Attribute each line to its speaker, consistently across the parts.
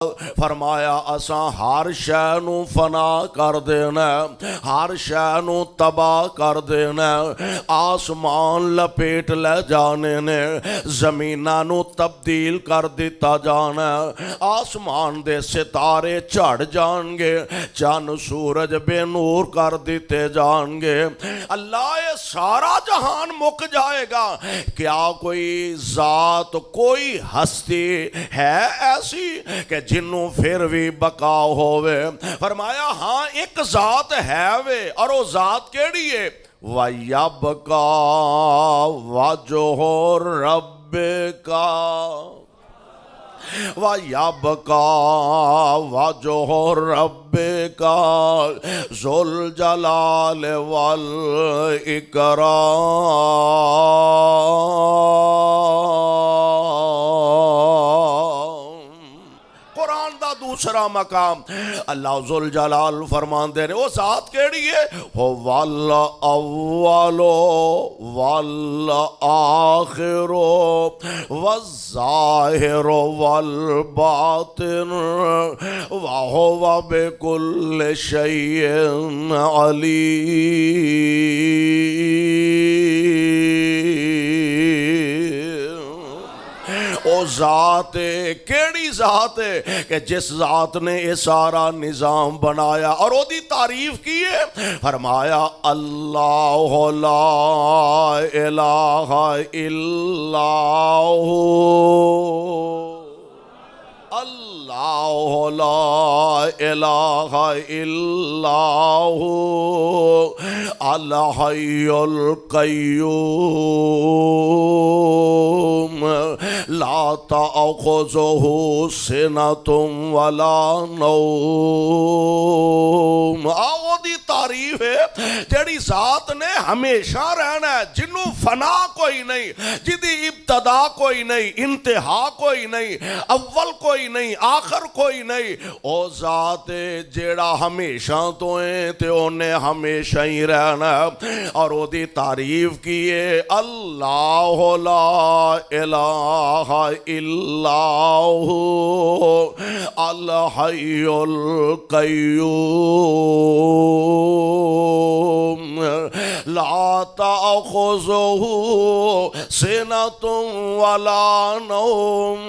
Speaker 1: فرمایا اساں ہر شے نو فنا کر دینا، ہر شے نو تباہ کر دینا، آسمان لپیٹ لے جانے نے، زمیناں نو تبدیل کر دیتا جانا، آسمان دے ستارے جھڑ جان گے، چند سورج بے نور کر دیتے جان گے، اللہ یہ سارا جہان مک جائے گا، کیا کوئی ذات کوئی ہستی ہے ایسی کہ جنوں پھر بھی بقا ہوئے؟ فرمایا ہاں ایک ذات ہے وے، اور وہ ذات کیڑی ہے؟ وَيَبْقَى وَجْهُ رَبِّكَ وَيَبْقَى وَجْهُ رَبِّكَ ذُو الْجَلَالِ وَالْإِكْرَامِ۔ قرآن دا دوسرا مقام اللہ ذوالجلال فرماندے نے وہ ذات کیڑی ہے؟ وَالْأَوَّلُ وَالْآخِرُ وَالظَّاهِرُ وَالْبَاطِنُ وَهُوَ بِكُلِّ شَيْءٍ عَلِيمٌ۔ او ذات کیڑی ذات ہے کہ جس ذات نے یہ سارا نظام بنایا اور او دی تعریف کی ہے؟ فرمایا اللہ لا الہ الا ہو، اللہ لا الہ الا ہو الحی القیوم لا تأخذہ سنۃ ولا نوم۔ آؤ دی تعریف ہے جڑی ذات نے ہمیشہ رہنا ہے، جنوں فنا کوئی نہیں، جدی ابتدا کوئی نہیں، انتہا کوئی نہیں، اول کوئی نہیں، آخر کوئی نہیں، او ذات جیڑا ہمیشہ تو ہیں تے انہیں ہمیشہ ہی رہنا ہے، اور او دی تعریف کیے اللہ لا الہ الا ہو الحی القیوم لا تأخذہ سنۃ ولا نوم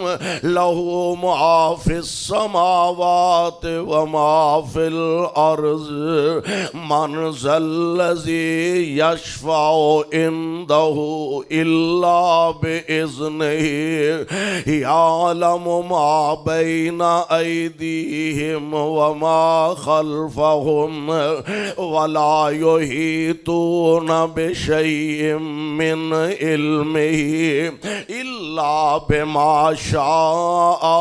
Speaker 1: لہ ما فی السماوات وما فی الارض من ذا الذی یشفع عنده الا بإذنہ یعلم ما بین ایدیہم وما خلفہم ولا یحیطون بشیء من علمہ الا بما شاء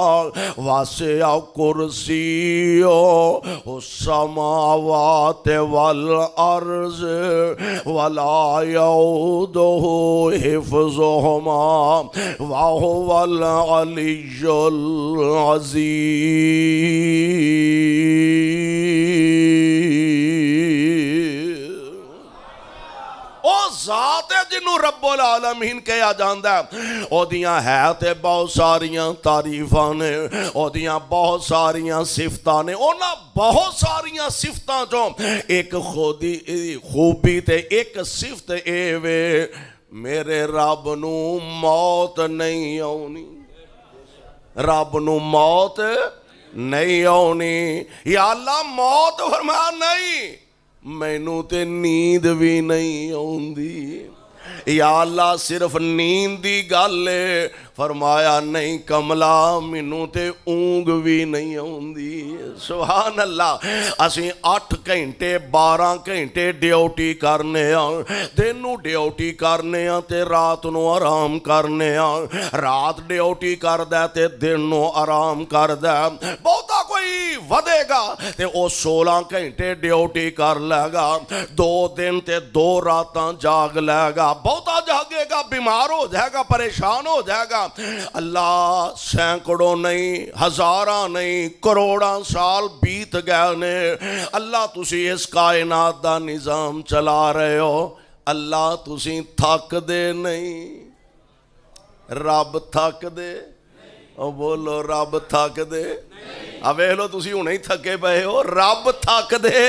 Speaker 1: وسع کرسیہ السماوات والارض ولا یعودہ حفظہما وہو العلی العظیم۔ او ذات ہے جنہوں رب العالمین کہا جاندہ ہے، او دیاں ہے تے بہت ساریاں تعریفاں نے، او دیاں بہت ساریاں صفتاں نے، اونا بہت ساریاں صفتاں جو ایک خوبی تے ایک صفت اے وے میرے رب نو موت نہیں آونی، رب نو موت نہیں آونی۔ یا اللہ موت فرمایا نہیں، مینوں تے نیند بھی نہیں آوندی۔ یا اللہ صرف نیند دی گل ہے، فرمایا نہیں کملا مینوں تے اونگ بھی نہیں آوندی۔ سبحان اللہ، اسی 8 گھنٹے 12 گھنٹے ڈیوٹی کرنے ہاں، دن نو ڈیوٹی کرنے ہاں تے رات نو آرام کرنے ہاں، رات ڈیوٹی کردہ تے دن نو آرام کردہ۔ بہتا کوئی ودے گا تے او 16 گھنٹے ڈیوٹی کر لے گا، 2 دن تے 2 راتاں جاگ لے گا، بہتا جاگے گا بیمار ہو جائے گا، پریشان ہو جائے گا۔ اللہ سینکڑوں نہیں، ہزاراں نہیں، کروڑاں سال بیت گئے نے، اللہ تسی اس کائنات دا نظام چلا رہے ہو، اللہ تسی تھک دے نہیں، رب تھک دے ਉਹ ਬੋਲੋ ਰੱਬ ਥੱਕਦੇ ਆ ਵੇਖ ਲਓ ਤੁਸੀਂ ਹੁਣੇ ਹੀ ਥੱਕੇ ਪਏ ਹੋ ਰੱਬ ਥੱਕਦੇ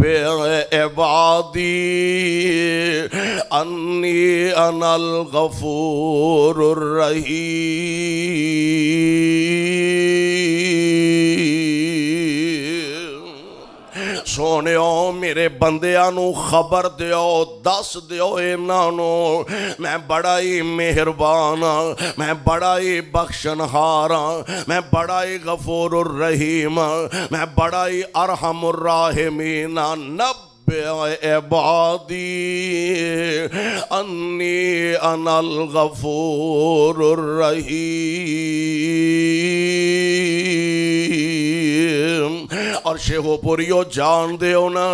Speaker 1: عبادی انی انا الغفور الرحیم۔ سونیو میرے بندیاں نو خبر دیو، دس دیو انہاں نو میں بڑا ہی مہربان ہاں، میں بڑا ہی بخشنہار ہاں، میں بڑا ہی غفور الرحیم ہاں، میں بڑا ہی ارحم الراحمین ہاں۔ عبادی انی انا الغفور الرحیم۔ اور شیخو پوریو جان دیو نا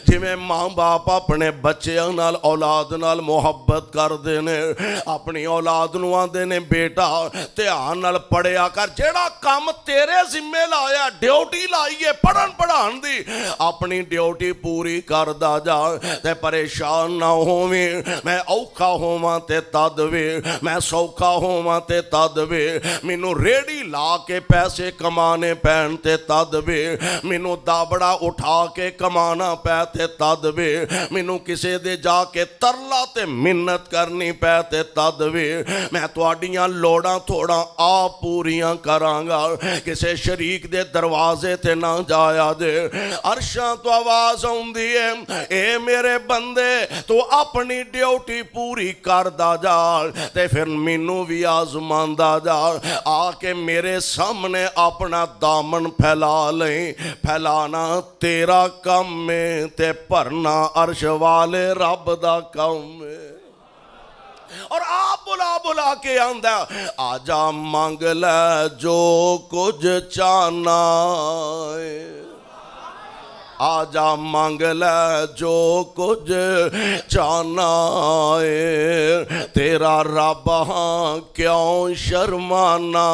Speaker 1: جی میں ماں باپ اپنے بچے نال اولاد نال محبت کر دینے، اپنی اولاد نو آندے نے بیٹا دھیان نال پڑھیا کر، جیڑا کام تیرے ذمہ لایا ڈیوٹی لائیے پڑھن پڑھان دی، اپنی ڈیوٹی پوری کر دا جا تے پریشان نہ ہوویں۔ میں اوکھا ہوواں تے تد وے، میں سوکھا ہوواں تے تد وے، مینوں ریڑی لا کے پیسے کمانے پین تے تد وے، مینوں دابڑا اٹھا کے کمانا پے تے تد وے، مینوں کسے دے جا کے ترلا تے منت کرنی پے تے تد وے، میں تواڈیاں لوڑاں تھوڑا آپ پوریاں کراں گا، کسے شریک دے دروازے تے نہ جایا دے۔ عرشاں تو آواز آؤندی ہے اے میرے بندے تو اپنی ڈیوٹی پوری کر دا جا تے پھر مینوں بھی آزماندا جا، آ کے میرے سامنے اپنا دامن پھیلا لیں، پھیلانا تیرا کم میں تے بھرنا عرش والے رب دا کم میں۔ اور آپ بلا بلا کے آندہ آجا مانگ لے جو کچھ چاہنا ہے، آجا مانگ لے جو کچھ چاہنا ہے، تیرا رب ہاں کیوں شرمانا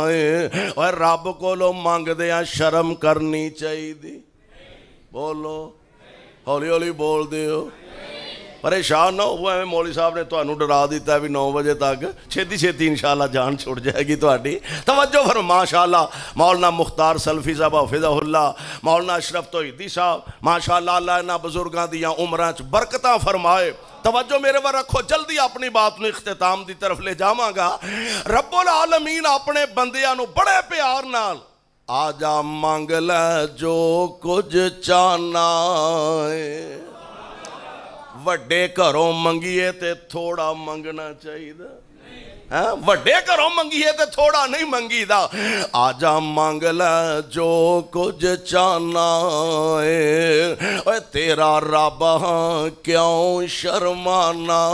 Speaker 1: ہے۔ اور رب کو لو مانگ دیا شرم کرنی چاہیے دی، بولو ہولی ہولی بول دیو، پریشان نہ ہوا ہے۔ مولوی صاحب نے تو ڈرا دیتا ہے بھی 9 بجے تک چھتی چھتی انشاءاللہ جان چھوڑ جائے گی تہاڈی۔ توجہ فرماؤ ماشاءاللہ مولانا مختار سلفی صاحب حفظہ اللہ، مولانا اشرف توحیدی صاحب ماشاءاللہ، اللہ انہاں بزرگاں دیاں عمراں چ برکتاں فرمائے۔ توجہ میرے ور رکھو، جلدی اپنی بات نو اختتام دی طرف لے جاواں گا۔ رب العالمین اپنے بندیاں نو بڑے پیار نال آجا مانگ لے جو کچھ چاہنا ہے۔ وڈے گھروں منگیے تے تھوڑا منگنا چاہیے، وڈے گھروں منگیے تے تھوڑا نہیں منگی دا۔ آجا مانگ لے جو کچھ چاہنا ہے، اے تیرا رب ہاں کیوں شرمانا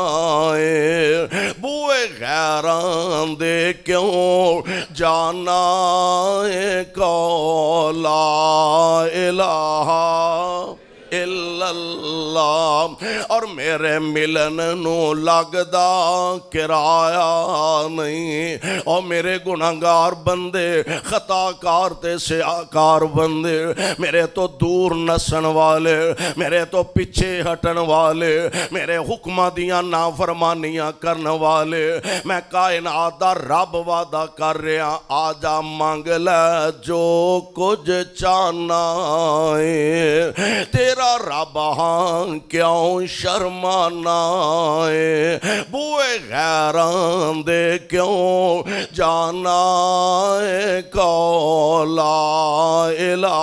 Speaker 1: ہے۔ بوئے غیران دے کیوں جانا ہے، کو لا الہ الا اللہ۔ اور میرے ملن نو لگدا کرایہ نہیں، اور میرے گناہگار بندے خطا کار تے سیاکار بندے، میرے تو دور نسن والے، میرے تو پیچھے ہٹن والے، میرے حکمہ دیاں نافرمانیاں کرن والے، میں کائنات دا رب وعدہ کر رہا آجا مانگ لے جو کچھ چاہنا ہے، تیرا رب ہاں کیوں شرمانا ہے۔ بوئے غیران دے کیوں جانا ہے، کو لا الہ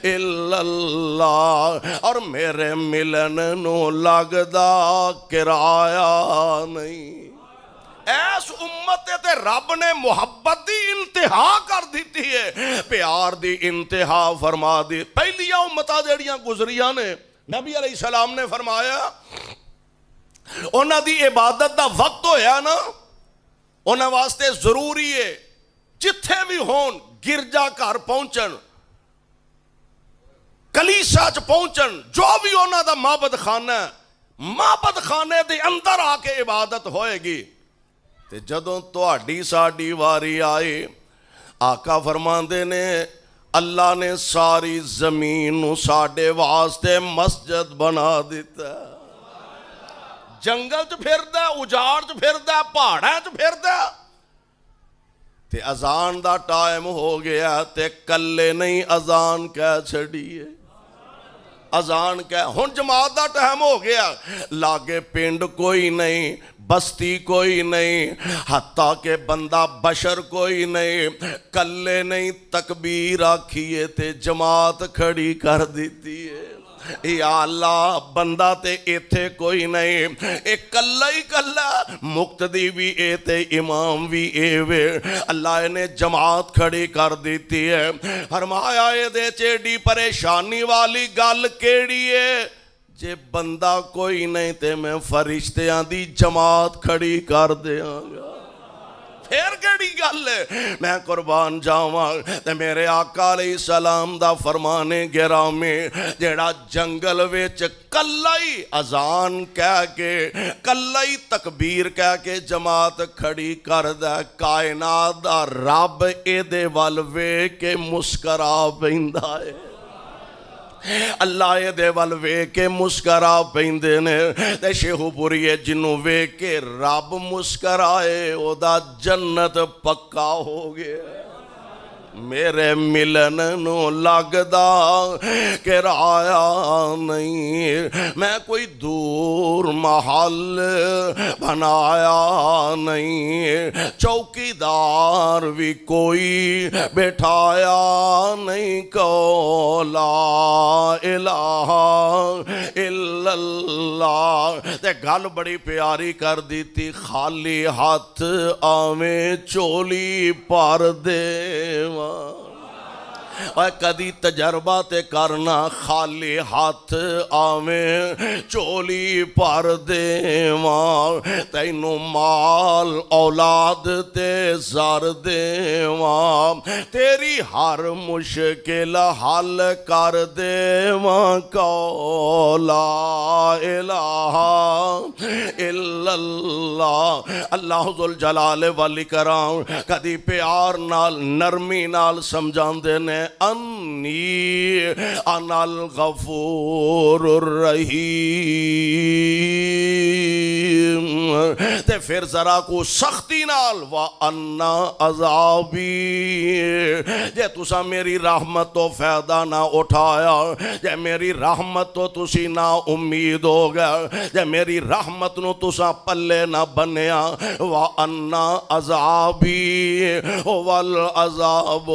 Speaker 1: الا اللہ۔ اور میرے ملن نو لگدا کرایہ نہیں۔ ایس امت تے رب نے محبت دی انتہا کر دیتی ہے، پیار دی انتہا فرما دی۔ پہلیاں امتاں جڑیاں گزریاں نے، نبی علیہ السلام نے فرمایا انہاں دی عبادت دا وقت ہویا نا، انہاں واسطے ضروری ہے جتھے بھی ہون گرجا گھر پہنچن، کلیسا چ پہنچن، جو بھی انہاں دا معبد خانہ ہے، معبد خانے دے اندر آ کے عبادت ہوئے گی۔ تے جدوں تہاڈی ساڈی واری آئی، آقا فرماندے نے اللہ نے ساری زمین نو ساڈے واسطے مسجد بنا دیتا ہے۔ جنگل چ پھردا، اجاڑ چ پھردا، پہاڑاں چ پھردا، تے اذان دا ٹائم ہو گیا تے کلے نہیں اذان کہہ چھڑی ہے۔ اذان کہہ ہن جماعت دا ٹائم ہو گیا لاگے پنڈ کوئی نہیں بستی کوئی نہیں حتیٰ کہ بندہ بشر کوئی نہیں کلے نہیں تکبیر آکھیے تے جماعت کھڑی کر دیتی ہے یا اللہ بندہ تے ایتھے کوئی نہیں ایک کلہ ہی کلہ مقتدی بھی اے تے امام بھی اے وے اللہ نے جماعت کھڑی کر دیتی ہے فرمایا اے دے چیڑی پریشانی والی گل کیڑی ہے جے بندہ کوئی نہیں تے میں فرشتیاں دی جماعت کھڑی کر دیاں گا پھر کیڑی گل ہے میں قربان جاواں تے میرے آقا علیہ السلام دا فرمانے گرامی جیڑا جنگل وچ کلا ہی اذان کہہ کے کلا ہی تکبیر کہہ کے جماعت کھڑی کردا کائنات دا رب اے دے ول ویکھ کے مسکرا پیندا ہے اللہ اے دے ول ویکھ کے مسکرا پیندے نے تے شیخو پوری جنوں ویکھ کے رب مسکرائے او دا جنت پکا ہو گیا میرے ملن نو لگدا کرایا نہیں میں کوئی دور محل بنایا نہیں چوکیدار بھی کوئی بٹھایا نہیں کو لا الہ الا اللہ تے گل بڑی پیاری کر دیتی خالی ہاتھ آویں چولی پر دے اور کدی تجربہ تے کرنا خالی ہاتھ آویں چولی پر دیواں تینوں مال اولاد تے زر دیواں تیری ہر مشکل حل کر دیواں کو لا الہ الا اللہ اللہ ذوالجلال والاکرام کدی پیار نال نرمی نال سمجھاندے نے انی انا الغفور الرحیم تے پھر ذرا کو سختی نال وَأَنَّا عَذَابِي جے تسا میری رحمت تو فائدہ نہ اٹھایا جے میری رحمت تو تسی نہ امید ہو گیا جے میری رحمت نو تسا پلے نہ بنیا وَأَنَّا عَذَابِي هُوَ الْعَذَابُ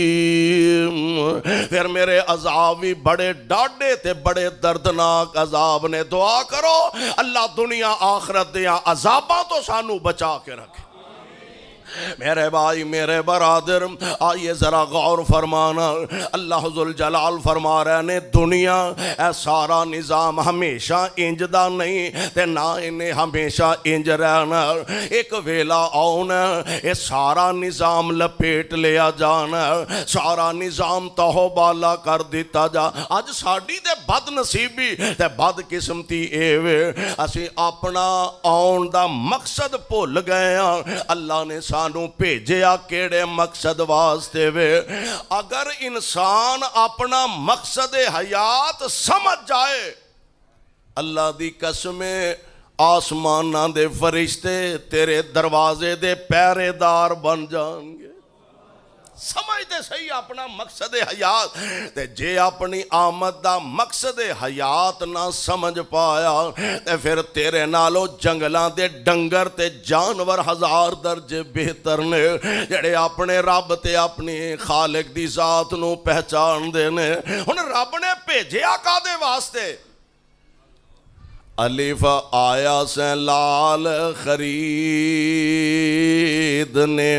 Speaker 1: علیم پھر میرے عذاب بھی بڑے ڈاڈے تے بڑے دردناک عذاب نے دعا کرو اللہ دنیا آخرت دیا عذاباں تو سانو بچا کے رکھے میرے بھائی میرے برادر آئیے ذرا غور فرمانا اللہ ذوالجلال فرما رہے نے دنیا اے سارا نظام ہمیشہ انجدہ نہیں تے نہ انہیں ہمیشہ انج رہنا ایک ویلا آنا اے سارا نظام لپیٹ لیا جانا سارا نظام تہو بالا کر دیتا جا آج ساڑی دے بد نصیبی تے بد قسمتی ایوے اسی اپنا آن دا مقصد بھول گئے اللہ نے سانو بھیجیا کیڑے مقصد واسطے وے اگر انسان اپنا مقصد حیات سمجھ جائے اللہ دی قسمیں آسماناں دے فرشتے تیرے دروازے دے پہرے دار بن جان گے سمجھتے صحیح اپنا مقصد حیات تے جے اپنی آمد دا مقصد حیات نہ سمجھ پایا تے پھر تیرے نالو جنگلاں دے ڈنگر تے جانور ہزار درجے بہتر نے جڑے اپنے رب تے اپنی خالق دی ذات نو پہچان دے نے ہن رب نے بھیجیا کادے واسطے الف آیا سے لال خریدنے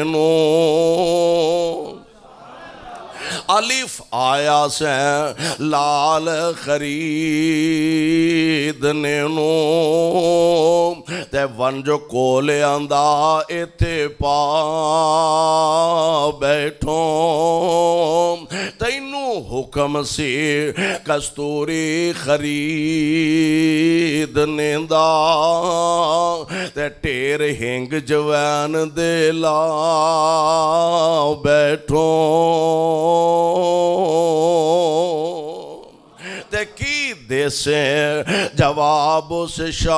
Speaker 1: نو الف آیا سے لال خریدنے نو تے ونج کولے آندہ ایتے پا بیٹھوں تینو حکم سی کستوری خریدنے دا تے ٹیر ہنگ جوان دے لا بیٹھوں تے کی دے سے جواب اس شاتائیں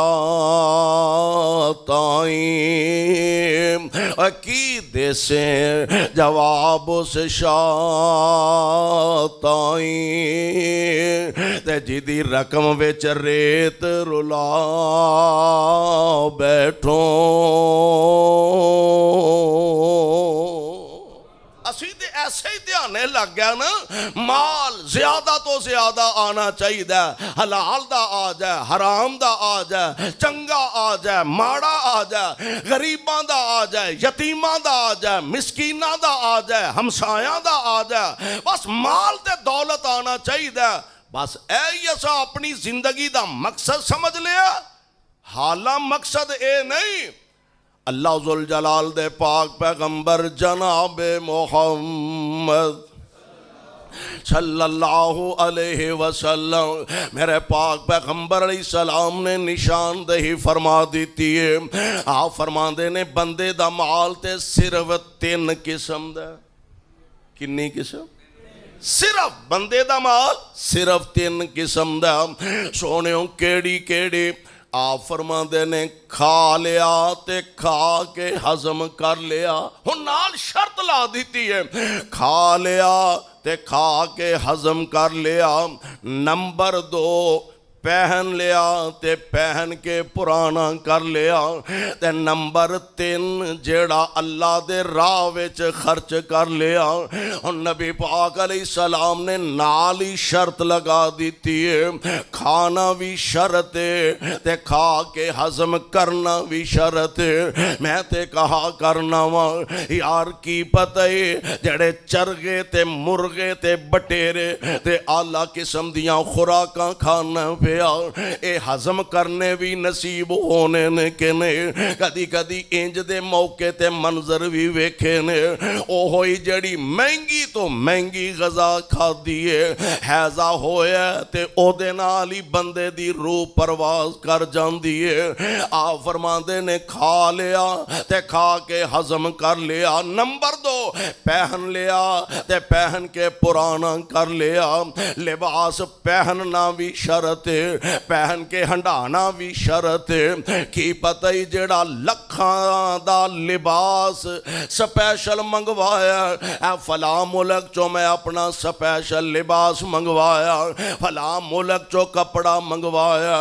Speaker 1: کی دیسے جواب اس شاتائی تے جدی رقم وچ ریت رلا بیٹھو اسی تے ایسے ہی دھیانے لگ گیا نا مال زیادہ تو زیادہ آنا چاہیے حلال دا آ جائے حرام دا آ جائے چنگا آ جائے ماڑا آ جائے غریباں دا آ جائے یتیماں دا آ جائے مسکیناں دا آ جائے ہمسایاں دا آ جائے بس مال تے دولت آنا چاہیے بس اے اسا اپنی زندگی دا مقصد سمجھ لیا حالا مقصد اے نہیں اللہ ذوالجلال دے پاک پیغمبر جناب محمد صلی اللہ علیہ وسلم میرے پاک پیغمبر علیہ السلام نے نشاندہی فرما دیتی ہے آپ فرما دینے بندے دا مال تے صرف 3 قسم دا کنی قسم صرف بندے دا مال صرف 3 قسم دا سونےوں کیڑی کیڑی آپ فرما دینے کھا لیا تے کھا کے ہضم کر لیا ہن نال شرط لا دیتی ہے کھا لیا تے کھا کے ہضم کر لیا نمبر 2 پہن لیا تے پہن کے پرانا کر لیا تے نمبر 3 جیڑا اللہ دے راہ وچ خرچ کر لیا اور نبی پاک علیہ السلام نے نالی شرط لگا دیتی ہے کھانا بھی شرط ہے تے کھا کے ہضم کرنا بھی شرط ہے میں تے کہا کرنا وا یار کی پتہ ہے جڑے چرگے تے مرغے تے بٹیرے تے اعلیٰ قسم دیاں خوراکاں کھانا اے ہضم کرنے بھی نصیب ہونے نے کہ نہیں کدی کدی انج دے موقع تے منظر بھی ویکھے نے او ہوئی جڑی مہنگی تو مہنگی غذا کھا دیئے حیضہ ہویا تے او دے نالی بندے دی روح پرواز کر جان دیئے آپ فرماندے نے کھا لیا تے کھا کے ہضم کر لیا نمبر 2 پہن لیا تے پہن کے پرانا کر لیا لباس پہننا بھی شرط ہے پہن کے ہنڈانا بھی شرط ہے کی پتہ ہی جڑا لکھاں دا لباس سپیشل منگوایا اے فلاں ملک چو میں اپنا سپیشل لباس منگوایا فلاں ملک چو کپڑا منگوایا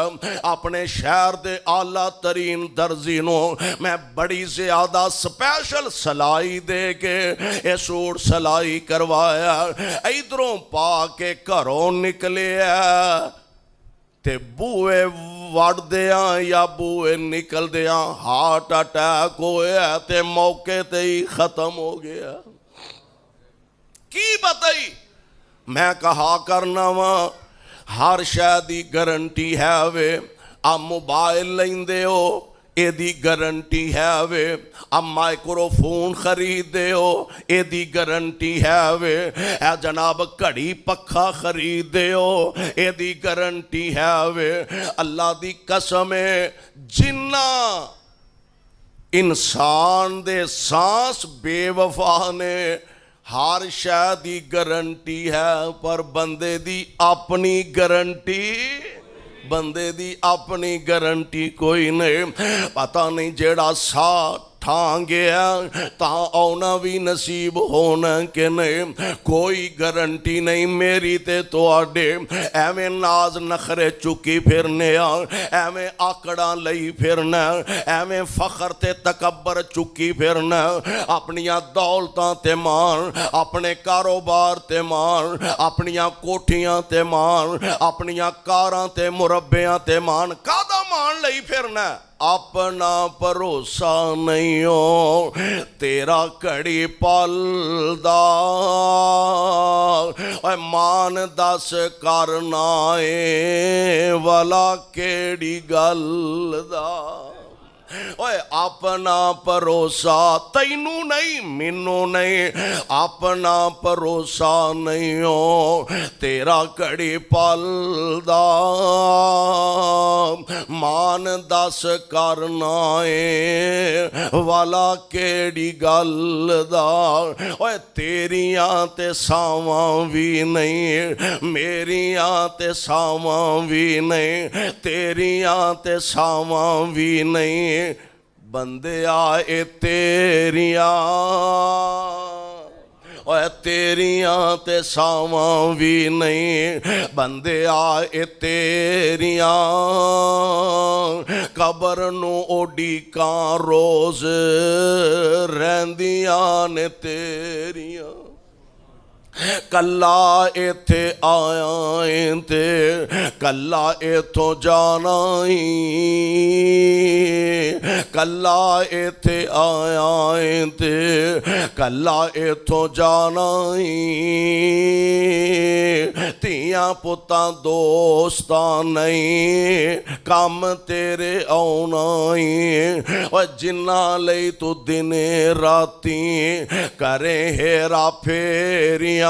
Speaker 1: اپنے شہر دے اعلیٰ ترین درزینوں میں بڑی زیادہ سپیشل سلائی دے کے اے سوٹ سلائی کروایا ادھروں پا کے گھروں نکلے تے بوئے وڑ دیاں یا بوئے نکل دیاں ہارٹ اٹیک ہویا تے موقع تے ہی ختم ہو گیا کی بتائی میں کہا کرنا وا ہر شے دی گارنٹی ہے وے آ موبائل لیندے ہو اے دی گارنٹی ہے وے اب مائکرو فون خرید دے ہو اے دی گارنٹی ہے وے اے جناب کڑی پکھا خرید دے ہو اے دی گارنٹی ہے وے اللہ دی قسم ہے جنہ انسان دے سانس بے وفا نے ہر شے دی گارنٹی ہے پر بندے دی اپنی گارنٹی بندے دی اپنی گارنٹی کوئی نہیں پتہ نہیں جیڑا ساتھ ٹھان گیا تاں آنا بھی نصیب ہونا کہ نہیں کوئی گارنٹی نہیں میری تے تو آڈے ایویں ناز نخرے چکی پھرنے ایویں آکڑاں لئی پھرنا ایویں فخر تے تکبر چکی پھرنا اپنیاں دولتاں تے مان اپنے کاروبار تے مان اپنیاں کوٹھیاں تے مان اپنیاں کاراں تے مربیاں تے مان کادا مان لئی پھرنا اپنا بھروسہ نہیں ہو تیرا کڑی پل دا مان دس کرنا اے والا کیڑی گل دا اپنا بھروسہ تینو نہیں مینو نہیں اپنا بھروسہ نہیں ہو تیرا کڑی پل دا مان دس کرنا اے والا کیڑی گل دا تیریاں تے ساواں بھی نہیں میریاں تے ساواں بھی نہیں تیریاں تے ساواں بھی نہیں بندیا اے تیریاں اے تیریاں تے ساواں وی نہیں بندیا اے تیریاں قبر نو اڈیکاں روز رہندیاں نے تیریاں کلا ایتھے آیا تے کلا ایتھوں جانا کلا ایتھے آیا تے کلا ایتھوں جانا تیاں پتاں دوستاں نہیں کام تیرے آنا اور جنہ لئی تو دن راتی کرے ہیرا پھیریاں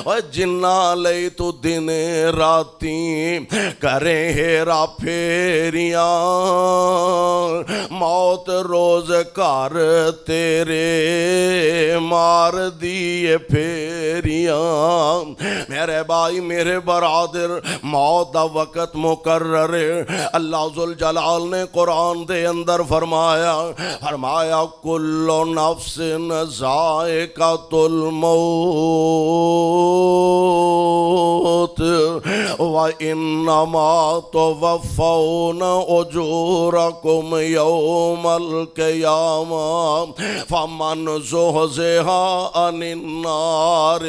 Speaker 1: اور جنہ لئی تو دن راتی کرے ہیرا پھیریاں موت روز کر تیرے مار دیے پھیریاں میرے بھائی میرے برادر موت دا وقت مقرر اللہ ذوالجلال نے قرآن دے اندر فرمایا کل نفس ذائقۃ الموت وَإِنَّمَا تُوَفَّوْنَ أُجُورَكُمْ يَوْمَ الْقِيَامَةِ فَمَنْ زُحْزِحَ عَنِ النَّارِ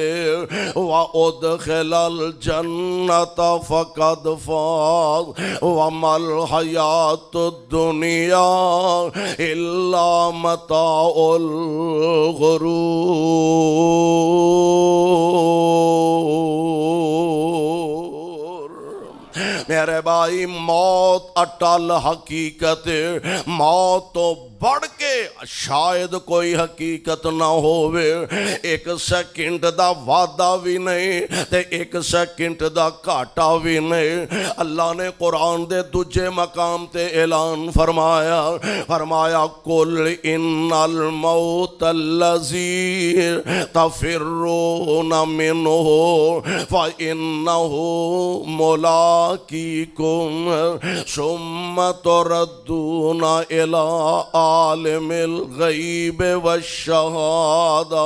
Speaker 1: وَأُدْخِلَ الْجَنَّةَ فَقَدْ فَازَ وَمَا الْحَيَاةُ الدُّنْيَا إِلَّا مَتَاعُ الغرور میرے بھائی موت اٹل حقیقت موت تو بڑھ کے شاید کوئی حقیقت نہ ہووے ایک سیکنڈ دا وعدہ بھی نہیں تے ایک سیکنڈ دا گھاٹا بھی نہیں اللہ نے قرآن دے دوجے مقام تے اعلان فرمایا قل ان الموت الذی تفرون منہ فإنہ ملاقیکم ثم تردون الی عالم الغیب والشہادہ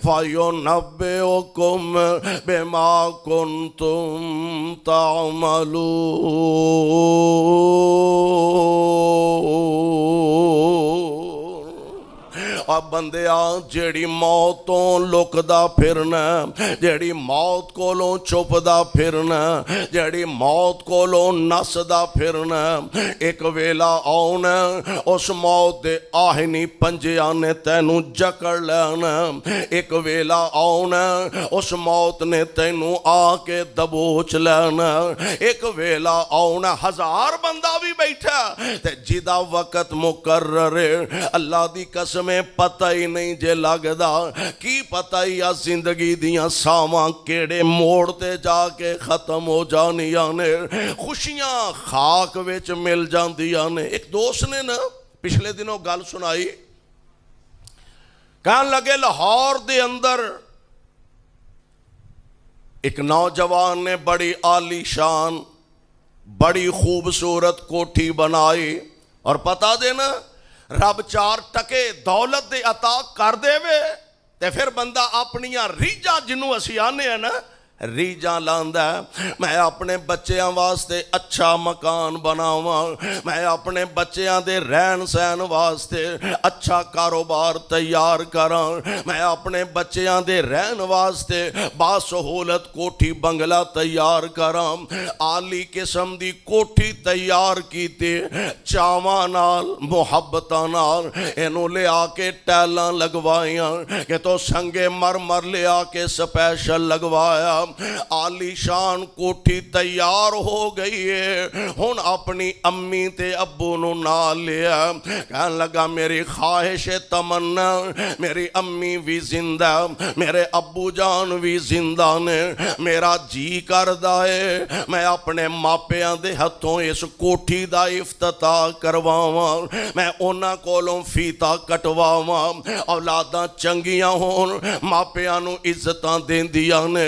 Speaker 1: فینبئکم بما کنتم تعملون اور بندیا جیڑی موتوں لکدا پھرنا جیڑی موت کولوں چھپدا پھرنا جیڑی موت کولوں نسدا پھرنا ایک ویلا آنا اس موت دے آہنی پنجیاں نے تینوں جکڑ لینا ایک ویلا آنا اس موت نے تینوں آ کے دبوچ لینا ایک ویلا آنا ہزار بندہ بھی بیٹھا تے جدا وقت مقرر اللہ دی قسمیں پتہ ہی نہیں جے لگدا کی پتہ ہی یا زندگی دیاں ساواں کیڑے موڑ تے جا کے ختم ہو جانیاں نے خوشیاں خاک وچ مل جاندیاں نے ایک دوست نے نا پچھلے دنوں گل سنائی کہن لگے لاہور دے اندر ایک نوجوان نے بڑی عالی شان بڑی خوبصورت کوٹھی بنائی اور پتہ دینا رب 4 ٹکے دولت دے عطا کر دے وے تے پھر بندہ اپنیاں ریجاں جنوں اسی آنے ہیں نا ریجاں لاندا ہے میں اپنے بچیاں واسطے اچھا مکان بناواں میں اپنے بچیاں دے رہن سہن واسطے اچھا کاروبار تیار کراں میں اپنے بچیاں دے رہن واسطے باسہولت کوٹھی بنگلہ تیار کراں عالی قسم دی کوٹھی تیار کیتے چاواں نال محبتاں نال اینو لے آ کے ٹیلاں لگوائیاں کہ تو سنگے مرمر لے آ کے سپیشل لگوایا عالی شان کوٹھی تیار ہو گئی ہے ہن اپنی امی تے ابو نو نال لیا کہن لگا میری خواہش تمنا میری امی بھی زندہ میرے ابو جان بھی زندہ نے میرا جی کردا ہے میں اپنے ماپیاں دے ہتھوں اس کوٹھی دا افتتاح کرواواں میں انہاں کولوں فیتا کٹواواں اولاداں چنگیاں ہون ماپیاں نو عزتاں دیندیاں نے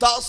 Speaker 1: 10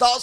Speaker 1: 10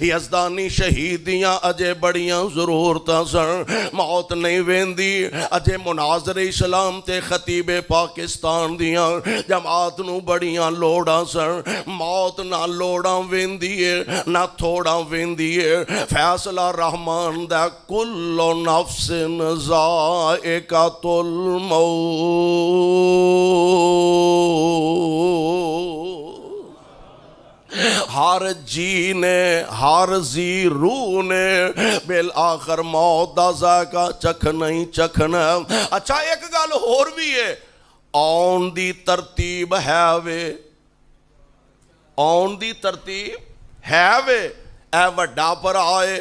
Speaker 1: یزدانی شہید دیاں اجے بڑیاں ضرورتاں سن موت نہیں ویندی اجے مناظر اسلام تے خطیب پاکستان دیاں جماعت نو بڑیاں لوڑاں سن موت نہ لوڑاں ویندی ہے نہ تھوڑا ویندی ہے فیصلہ رحمان دا کل نفس ذائقۃ الموت ہر جی نے ہر زی روح نے بالآخر موت دا ذائقہ چکھنا ہی چکھنا اچھا ایک گل اور بھی ہے آن دی ترتیب ہے وے آن دی ترتیب ہے وے اے وڈا پر آئے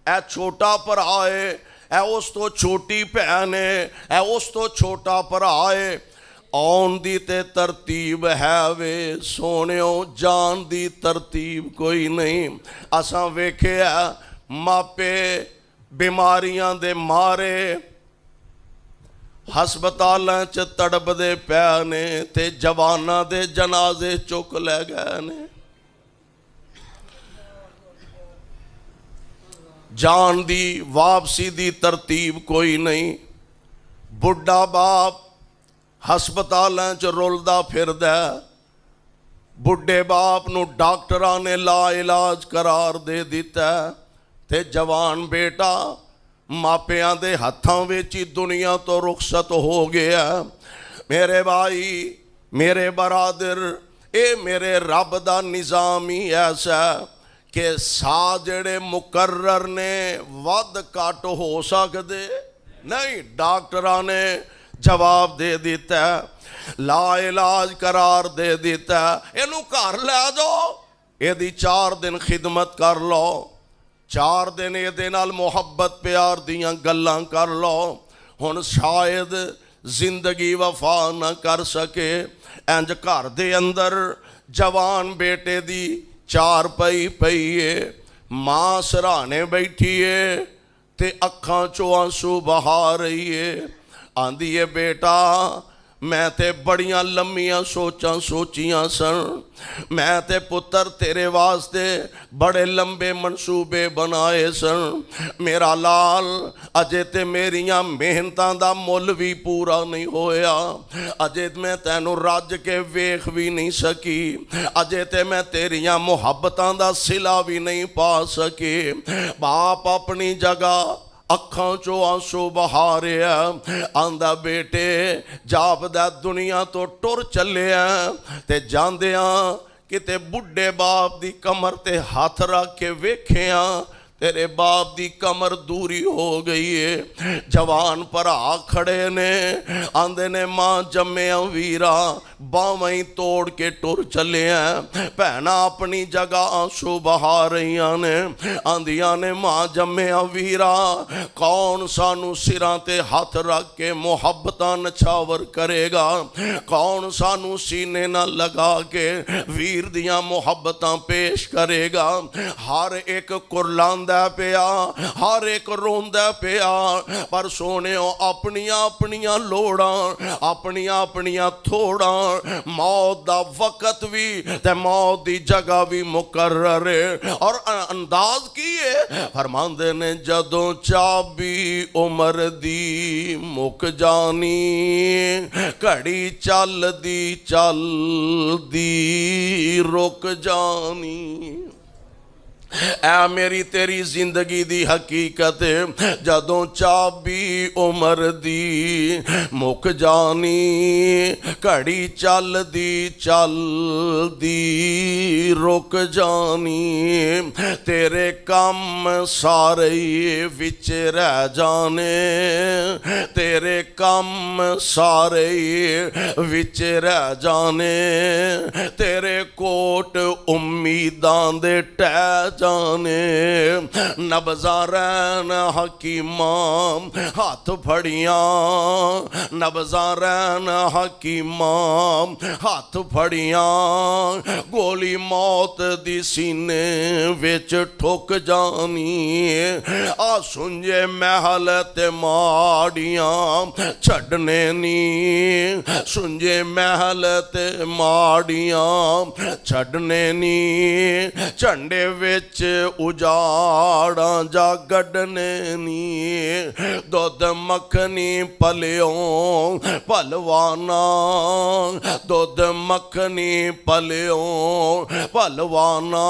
Speaker 1: اے چھوٹا پر آئے اے اس تو چھوٹی پہنے اے اس تو چھوٹا پر آئے آن دی تے ترتیب ہے وے سونیوں جان دی ترتیب کوئی نہیں اساں ویکھے ماپے بیماریاں دے مارے ہسپتالاں چ تڑپ دے پیانے تے جواناں دے جنازے چک لے گئے نے جان دی واپسی دی ترتیب کوئی نہیں بڑھا باپ ہسپتالاں چ رولدا پھردا بڑھے باپ نو ڈاکٹراں نے لا علاج قرار دے دیتا تے جوان بیٹا ماپیاں دے ہتھاں وچ دنیا تو رخصت ہو گیا میرے بھائی میرے برادر اے میرے رب دا نظام ہی ایسا کہ سا جڑے مقرر نے ود کٹ ہو سکدے نہیں ڈاکٹراں نے جواب دے دیتا لا علاج قرار دے دیتا اینو گھر لے جاؤ اے دی 4 دن خدمت کر لو 4 دن اے دے نال محبت پیار دیاں گلاں کر لو ہن شاید زندگی وفا نہ کر سکے انج گھر دے اندر جوان بیٹے دی 4 پئی پئیے ماں سرانے بیٹھیے تے اکھاں چوں آنسو بہا رہی ہے آندھی ہے بیٹا میں تے بڑیاں لمیاں سوچاں سوچیاں سن میں تے پتر تیرے واسطے بڑے لمبے منصوبے بنائے سن میرا لال اجے تے میریاں محنتاں دا مول بھی پورا نہیں ہویا اجے میں تینوں رج کے ویکھ بھی نہیں سکی اجے تے میں تیریاں محبتاں دا صلہ بھی نہیں پا سکی باپ اپنی جگہ اکھاں چو آنسو بہا رہے آندہ بیٹے جاب دا دنیا تو ٹر چلے تے جاندیاں کہ تے بڑھے باپ دی کمر تے ہاتھ رکھ کے ویکھیاں تیرے باپ دی کمر دوری ہو گئی ہے جوان پر آ کھڑے نے آندے نے ماں جمعیاں ویرا باویں توڑ کے ٹر چلے ہیں پہنا اپنی جگہ آنسو بہا رہیاں نے آندیاں نے ماں جمعیاں ویرا کون سانو سراں تے ہاتھ رکھ کے محبتاں نچھاور کرے گا کون سانو سینے نہ لگا کے ویر دیاں محبتاں پیش کرے گا ہر ایک کرلاندہ پیا ہر ایک روندہ پیا پر سونےوں اپنیاں اپنیاں لوڑاں اپنیاں تھوڑاں موت دا وقت بھی تے موت دی جگہ بھی مقرر ہے اور انداز کی ہے فرماندے نے جدوں چابی عمر دی مک جانی کڑی چل دی رک جانی اے میری تیری زندگی دی حقیقت جدوں چابی عمر دی مک جانی کڑی چل دی رک جانی تیرے کم سارے وچ رہ جانے تیرے کم سارے وچ رہ جانے تیرے کوٹ امیداں دے ٹہ جانے نبضاں رہن حکیماں ہاتھ پھڑیاں نبضاں رہن حکیماں ہاتھ پھڑیاں گولی موت دی سینے وچ ٹھک جانی آ سنجے محل تے ماڑیاں چھڑنے نی سنجے محل تے ماڑیاں چھڑنے ਨੀ ਝੰਡੇ ਵਿੱਚ ਉਜਾੜਾਂ ਜਾ ਗੱਡਨੇ ਨੀ ਦੁੱਧ ਮੱਖਣੀ ਪਲਿਓ ਭਲਵਾਨਾ ਦੁੱਧ ਮੱਖਣੀ ਪਲਿਓ ਭਲਵਾਨਾ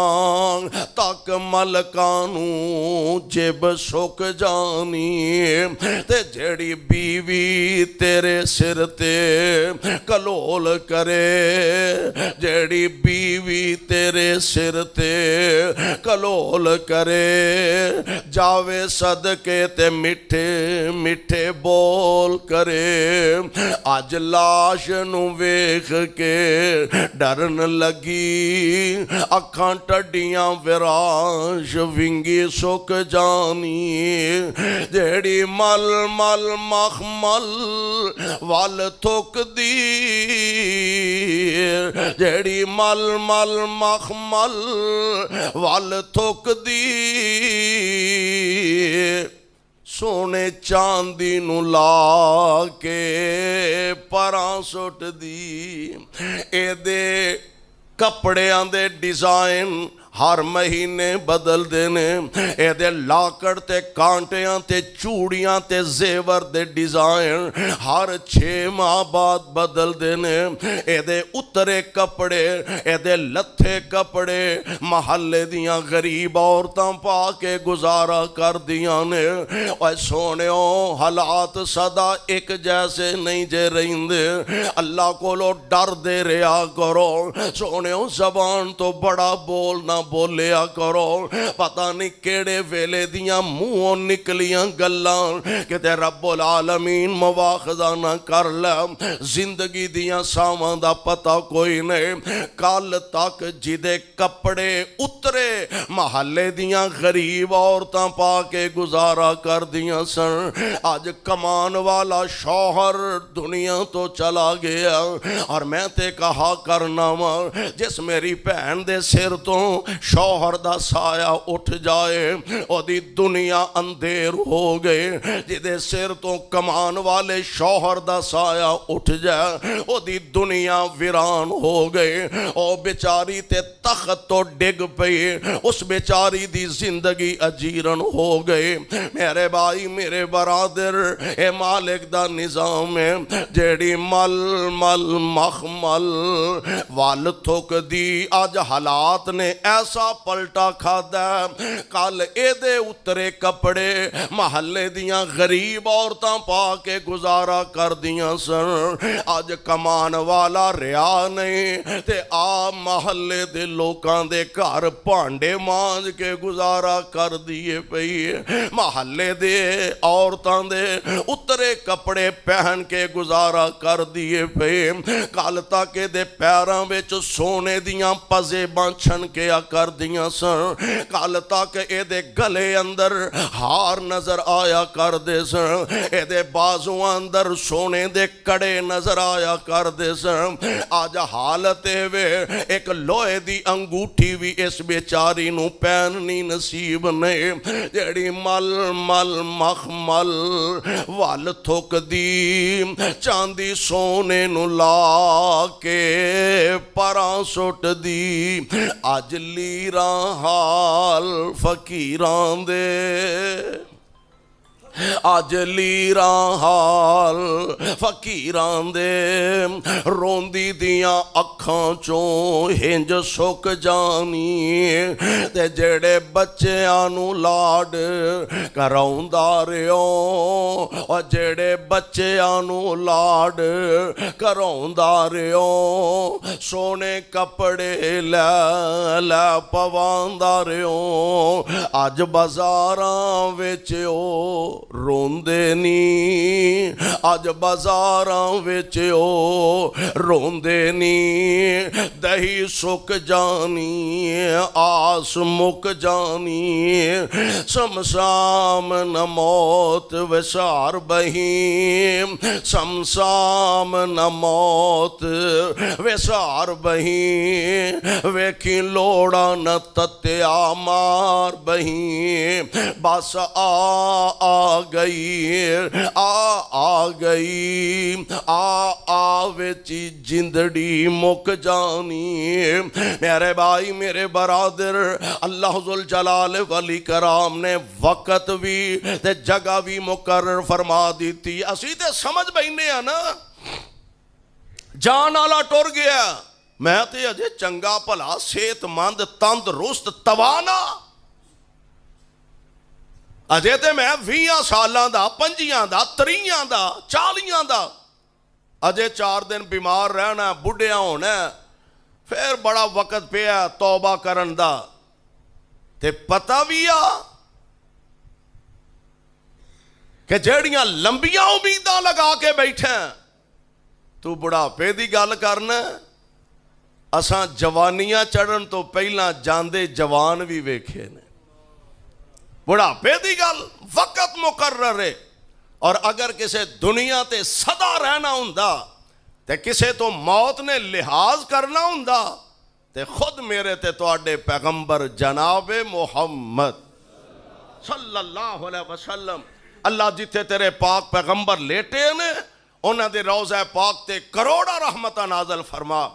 Speaker 1: ਤੱਕ ਮਲਕਾਂ ਨੂੰ ਜਿਬ ਸੁੱਕ ਜਾਣੀ ਤੇ ਜਿਹੜੀ ਬੀਵੀ ਤੇਰੇ ਸਿਰ ਤੇ ਕਲੋਲ ਕਰੇ ਜਿਹੜੀ ਬੀਵੀ ਤੇਰੇ ਸਿਰ ਤੇ ਕਲੋਲ ਕਰੇ ਜਾਵੇ ਸਦਕੇ ਤੇ ਮਿੱਠੇ ਮਿੱਠੇ ਬੋਲ ਕਰੇ ਅੱਜ ਲਾਸ਼ ਨੂੰ ਵੇਖ ਕੇ ਡਰਨ ਲੱਗੀ ਅੱਖਾਂ ਟੱਡੀਆਂ ਵਿਰਾਸ਼ ਵਿੰਗੀ ਸੁੱਕ ਜਾਣੀ ਜਿਹੜੀ ਮਲ ਮਲ ਮਖਮਲ ਵੱਲ ਥੁੱਕਦੀ ਜਿਹੜੀ ਮਲ ਮਲ ਮਖਮਲ ਵੱਲ ਥੁੱਕਦੀ ਸੋਨੇ ਚਾਂਦੀ ਨੂੰ ਲਾ ਕੇ ਪਰਾਂ ਸੁੱਟਦੀ ਇਹਦੇ ਕੱਪੜਿਆਂ ਦੇ ਡਿਜ਼ਾਈਨ ਹਰ ਮਹੀਨੇ ਬਦਲਦੇ ਨੇ ਇਹਦੇ ਲਾਕੜ ਤੇ ਕਾਂਟਿਆਂ ਤੇ ਚੂੜੀਆਂ ਤੇ ਜ਼ੇਵਰ ਦੇ ਡਿਜ਼ਾਈਨ ਹਰ 6 ਮਾਹ ਬਾਅਦ ਬਦਲਦੇ ਨੇ ਇਹਦੇ ਉਤਰੇ ਕੱਪੜੇ ਇਹਦੇ ਲੱਥੇ ਕੱਪੜੇ ਮਹੱਲੇ ਦੀਆਂ ਗਰੀਬ ਔਰਤਾਂ ਪਾ ਕੇ ਗੁਜ਼ਾਰਾ ਕਰਦੀਆਂ ਨੇ ਓਏ ਸੋਹਣਿਓ ਹਾਲਾਤ ਸਦਾ ਇੱਕ ਜੈਸੇ ਨਹੀਂ ਜੇ ਰਹਿੰਦੇ ਅੱਲਾ ਕੋਲੋਂ ਡਰਦੇ ਰਿਹਾ ਕਰੋ ਸੋਹਣਿਓ ਜ਼ਬਾਨ ਤੋਂ ਬੜਾ ਬੋਲਣਾ ਬੋਲਿਆ ਕਰੋ ਪਤਾ ਨਹੀਂ ਕਿਹੜੇ ਵੇਲੇ ਦੀਆਂ ਮੂੰਹੋਂ ਨਿਕਲੀਆਂ ਗੱਲਾਂ ਕਿਤੇ ਰੱਬੁਲ ਆਲਮੀਨ ਮੁਆਖਜ਼ਾ ਨਾ ਕਰ ਲੈ ਜ਼ਿੰਦਗੀ ਦੀਆਂ ਸਾਵਾਂ ਦਾ ਪਤਾ ਕੋਈ ਨਹੀਂ ਕੱਲ ਤੱਕ ਜਿਹਦੇ ਕੱਪੜੇ ਉਤਰੇ ਮਹੱਲੇ ਦੀਆਂ ਗਰੀਬ ਔਰਤਾਂ ਪਾ ਕੇ ਗੁਜ਼ਾਰਾ ਕਰਦੀਆਂ ਸਨ ਅੱਜ ਕਮਾਨ ਵਾਲਾ ਸ਼ੌਹਰ ਦੁਨੀਆ ਤੋਂ ਚਲਾ ਗਿਆ ਔਰ ਮੈਂ ਤੇ ਕਹਾ ਕਰਨਾ ਵਾ ਜਿਸ ਮੇਰੀ ਭੈਣ ਦੇ ਸਿਰ ਤੋਂ ਸ਼ੌਹਰ ਦਾ ਸਾਇਆ ਉੱਠ ਜਾਏ ਉਹਦੀ ਦੁਨੀਆ ਅੰਧੇਰ ਹੋ ਗਏ ਜਿਹਦੇ ਸਿਰ ਤੋਂ ਕਮਾਨ ਵਾਲੇ ਸ਼ੌਹਰ ਦਾ ਸਾਇਆ ਉੱਠ ਜਾ ਉਹਦੀ ਦੁਨੀਆ ਵੀਰਾਨ ਹੋ ਗਏ ਉਹ ਵਿਚਾਰੀ ਤੇ ਤਖਤ ਤੋਂ ਡਿੱਗ ਪਈ ਉਸ ਵਿਚਾਰੀ ਦੀ ਜ਼ਿੰਦਗੀ ਅਜੀਰਨ ਹੋ ਗਏ ਮੇਰੇ ਭਾਈ ਮੇਰੇ ਬਰਾਦਰ ਇਹ ਮਾਲਿਕ ਦਾ ਨਿਜ਼ਾਮ ਹੈ ਜਿਹੜੀ ਮਲ ਮਲ ਮਖਮਲ ਵੱਲ ਥੁੱਕਦੀ ਅੱਜ ਹਾਲਾਤ ਨੇ ਐਸਾ ਪਲਟਾ ਖਾਦਾ ਕੱਲ ਇਹਦੇ ਉਤਰੇ ਕੱਪੜੇ ਮਹੱਲੇ ਦੀਆਂ ਗਰੀਬ ਔਰਤਾਂ ਪਾ ਕੇ ਗੁਜ਼ਾਰਾ ਕਰਦੀਆਂ ਸਨ ਅੱਜ ਕਮਾਨ ਵਾਲਾ ਰਿਹਾ ਨਹੀਂ ਤੇ ਆ ਮਹੱਲੇ ਦੇ ਲੋਕਾਂ ਦੇ ਘਰ ਭਾਂਡੇ ਮਾਂਜ ਕੇ ਗੁਜ਼ਾਰਾ ਕਰਦੀ ਪਈ ਮਹੱਲੇ ਦੇ ਔਰਤਾਂ ਦੇ ਉਤਰੇ ਕੱਪੜੇ ਪਹਿਨ ਕੇ ਗੁਜ਼ਾਰਾ ਕਰਦੀ ਪਈ ਕੱਲ ਤੱਕ ਇਹਦੇ ਪੈਰਾਂ ਵਿੱਚ ਸੋਨੇ ਦੀਆਂ ਪਜ਼ੇਬਾਂ ਛਣਕਿਆ ਕਰਦੀਆਂ ਸਨ ਕੱਲ ਤੱਕ ਇਹਦੇ ਗਲੇ ਅੰਦਰ ਹਾਰ ਨਜ਼ਰ ਆਇਆ ਕਰਦੇ ਸਨ ਇਹਦੇ ਬਾਜ਼ੂਆਂ ਅੰਦਰ ਸੋਨੇ ਦੇ ਕੜੇ ਨਜ਼ਰ ਆਇਆ ਕਰਦੇ ਸਨ ਅੱਜ ਹਾਲਤ ਇਹ ਵੇ ਇੱਕ ਲੋਹੇ ਦੀ ਅੰਗੂਠੀ ਵੀ ਇਸ ਬੇਚਾਰੀ ਨੂੰ ਪਹਿਨਣੀ ਨਸੀਬ ਨਹੀਂ ਜਿਹੜੀ ਮਲ ਮਲ ਮਖਮਲ ਵੱਲ ਥੁੱਕਦੀ ਚਾਂਦੀ ਸੋਨੇ ਨੂੰ ਲਾ ਕੇ ਪਰਾਂ ਸੁੱਟਦੀ ਅੱਜ ਲੀਰਾਂ ਹਾਲ ਫਕੀਰਾਂ ਦੇ ਅੱਜ ਲੀਰਾਂ ਹਾਲ ਫਕੀਰਾਂ ਦੇ ਰੋਂਦੀ ਦੀਆਂ ਅੱਖਾਂ ਚੋਂ ਹਿੰਜ ਸੁੱਕ ਜਾਣੀ ਤੇ ਜਿਹੜੇ ਬੱਚਿਆਂ ਨੂੰ ਲਾਡ ਕਰਾਉਂਦਾ ਰਿਓ ਉਹ ਜਿਹੜੇ ਬੱਚਿਆਂ ਨੂੰ ਲਾਡ ਕਰਾਉਂਦਾ ਰਿਓ ਸੋਨੇ ਕੱਪੜੇ ਲੈ ਲੈ ਪਵਾਉਂਦਾ ਰਿਓ ਅੱਜ ਬਾਜ਼ਾਰਾਂ ਵਿੱਚ ਉਹ ਰੋਂਦੇ ਨੀ ਅੱਜ ਬਾਜ਼ਾਰਾਂ ਵਿੱਚ ਉਹ ਰੋਂਦੇ ਨੀ ਦਹੀਂ ਸੁੱਕ ਜਾਣੀ ਆਸ ਮੁੱਕ ਜਾਣੀ ਸਮਸਾਮ ਨ ਮੌਤ ਵਿਸਾਰ ਬਹੀ ਸਮਸਾਮ ਨ ਮੌਤ ਵਿਸਾਰ ਬਹੀ ਵੇਖੀ ਲੋੜਾ ਨ ਤਤਿਆ ਮਾਰ ਬਹੀ ਬਸ ਆ گئی آ گئی آ وچی جندڑی مک جانی میرے بھائی میرے برادر اللہ ذوالجلال ولی کرام نے وقت بھی تے جگہ بھی مقرر فرما دیتی اسی تے سمجھ بینے ہیں نا جان والا ٹر گیا میں تے اجے چنگا بھلا صحت مند تندرست توانا اجے تے میں 20 سالاں دا 25 دا 30 دا 40 دا اجے 4 دن بیمار رہنا بڑھیا ہونا پھر بڑا وقت پیا توبہ کرن دا تے پتہ بھی آ کہ جیڑیاں لمبیاں امیداں لگا کے بیٹھے تو بڑھاپے دی گل کرنا اساں جوانیاں چڑھن تو پہلا جاندے جوان بھی ویکھے نے بڑھاپے دی گل وقت مقرر ہے اور اگر کسے دنیا تے صدا رہنا ہوندا تے کسے تو موت نے لحاظ کرنا ہوندا تے خود میرے تے تواڈے پیغمبر جناب محمد صلی اللہ علیہ وسلم اللہ جتھے تیرے پاک پیغمبر لیٹے نے انہاں دے روضہ پاک تے کروڑا رحمتہ نازل فرما